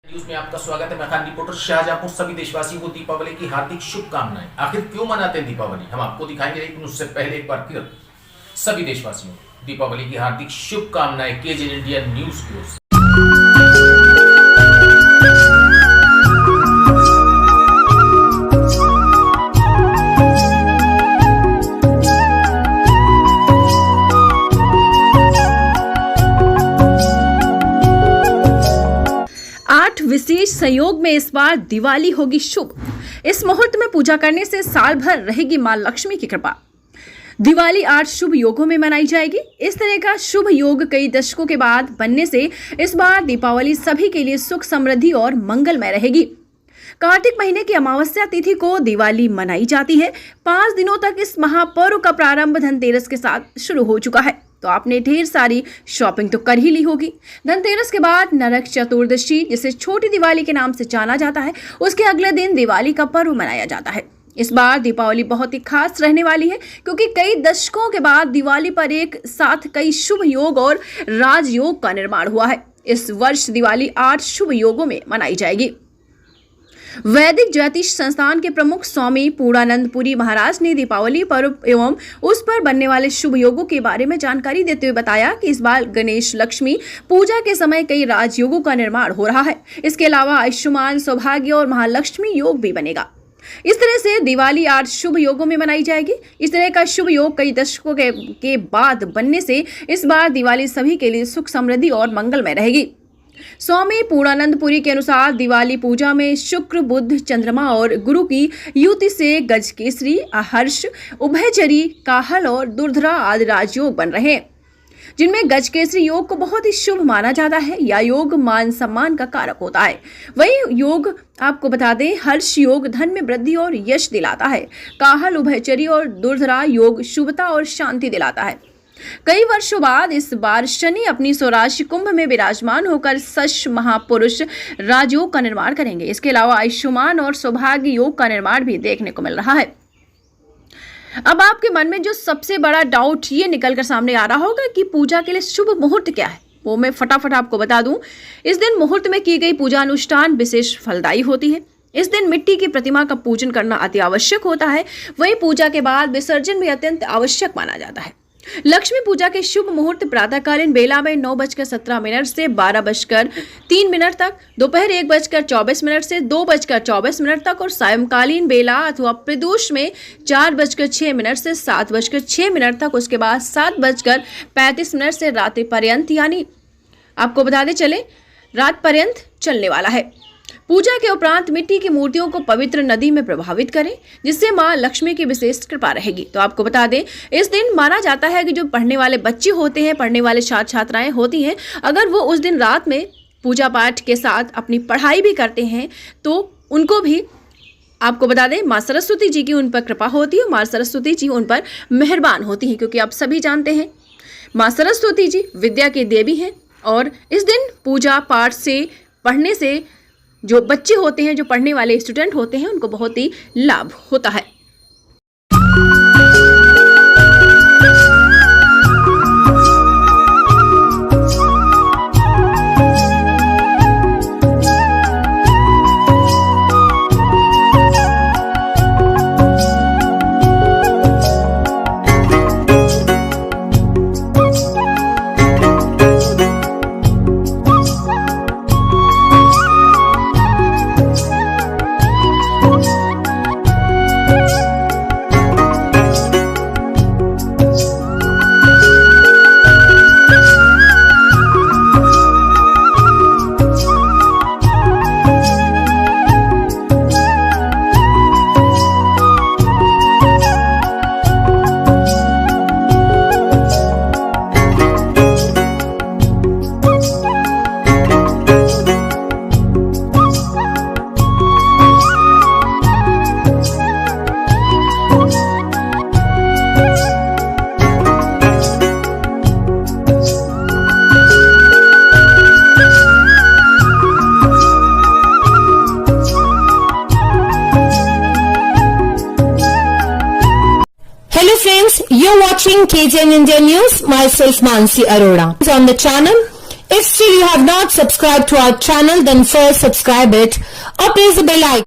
News में आपका स्वागत है। मैं खान रिपोर्टर शाहजहांपुर। सभी देशवासियों को दीपावली की हार्दिक शुभकामनाएं। आखिर क्यों मनाते हैं दीपावली, हम आपको दिखाएंगे, लेकिन उससे पहले एक बार फिर सभी देशवासियों को दीपावली की हार्दिक शुभकामनाएं केजेएन इंडिया न्यूज की ओर से। 8 विशेष संयोग में इस बार दिवाली होगी शुभ। इस मुहूर्त में पूजा करने से साल भर रहेगी मां लक्ष्मी की कृपा। दिवाली 8 शुभ योगों में मनाई जाएगी। इस तरह का शुभ योग कई दशकों के बाद बनने से इस बार दीपावली सभी के लिए सुख, समृद्धि और मंगलमय रहेगी। कार्तिक महीने की अमावस्या तिथि को दिवाली मनाई जाती है। 5 दिनों तक इस महापर्व का प्रारंभ धनतेरस के साथ शुरू हो चुका है। तो आपने ढेर सारी शॉपिंग तो कर ही ली होगी। धनतेरस के बाद नरक चतुर्दशी, जिसे छोटी दिवाली के नाम से जाना जाता है, उसके अगले दिन दिवाली का पर्व मनाया जाता है। इस बार दीपावली बहुत ही खास रहने वाली है, क्योंकि कई दशकों के बाद दिवाली पर एक साथ कई शुभ योग और राजयोग का निर्माण हुआ है। इस वर्ष दिवाली 8 शुभ योगों में मनाई जाएगी। वैदिक ज्योतिष संस्थान के प्रमुख स्वामी पूर्णानंद पुरी महाराज ने दीपावली पर्व एवं उस पर बनने वाले शुभ योगों के बारे में जानकारी देते हुए बताया कि इस बार गणेश लक्ष्मी पूजा के समय कई राजयोगों का निर्माण हो रहा है। इसके अलावा आयुष्मान, सौभाग्य और महालक्ष्मी योग भी बनेगा। इस तरह से दिवाली 8 शुभ योगों में मनाई जाएगी। इस तरह का शुभ योग कई दशकों के बाद बनने से इस बार दिवाली सभी के लिए सुख, समृद्धि और मंगलमय रहेगी। स्वामी पूर्णानंद पुरी के अनुसार दिवाली पूजा में शुक्र, बुध, चंद्रमा और गुरु की युति से गजकेसरी, अहर्ष, उभयचरी, काहल और दुर्धरा आदि राजयोग बन रहे हैं, जिनमें गजकेसरी योग को बहुत ही शुभ माना जाता है। यह योग मान सम्मान का कारक होता है। वही योग आपको बता दें, हर्ष योग धन में वृद्धि और यश दिलाता है। काहल, उभयचरी और दुर्धरा योग शुभता और शांति दिलाता है। कई वर्षों बाद इस बार शनि अपनी स्वराशि कुंभ में विराजमान होकर सश महापुरुष राजयोग का निर्माण करेंगे। इसके अलावा आयुष्मान और सौभाग्य योग का निर्माण भी देखने को मिल रहा है। अब आपके मन में जो सबसे बड़ा डाउट ये निकलकर सामने आ रहा होगा कि पूजा के लिए शुभ मुहूर्त क्या है, वो मैं फटाफट आपको बता दूं। इस दिन मुहूर्त में की गई पूजा अनुष्ठान विशेष फलदायी होती है। इस दिन मिट्टी की प्रतिमा का पूजन करना अति आवश्यक होता है। वहीं पूजा के बाद विसर्जन भी अत्यंत आवश्यक माना जाता है। लक्ष्मी पूजा के शुभ मुहूर्त प्रातःकालीन बेला में 9:17 से 12:03 तक, दोपहर 1:24 से 2:24 तक और सायंकालीन बेला अथवा प्रदोष में 4:06 से 7:06 तक, उसके बाद 7:35 से रात्रि पर्यंत, यानी आपको बताते चले रात पर्यंत चलने वाला है। पूजा के उपरांत मिट्टी की मूर्तियों को पवित्र नदी में प्रभावित करें, जिससे मां लक्ष्मी की विशेष कृपा रहेगी। तो आपको बता दें, इस दिन माना जाता है कि जो पढ़ने वाले बच्चे होते हैं, पढ़ने वाले छात्र छात्राएं होती हैं, अगर वो उस दिन रात में पूजा पाठ के साथ अपनी पढ़ाई भी करते हैं तो उनको भी आपको बता दें मां सरस्वती जी की उन पर कृपा होती है। मां सरस्वती जी उन पर मेहरबान होती है, क्योंकि आप सभी जानते हैं मां सरस्वती जी विद्या की देवी हैं। और इस दिन पूजा पाठ से, पढ़ने से जो बच्चे होते हैं, जो पढ़ने वाले स्टूडेंट होते हैं, उनको बहुत ही लाभ होता है। Friends, you're watching KGN India News. Myself Mansi Arora. On the channel, If still you have not subscribed to our channel, then first subscribe it or press the bell icon.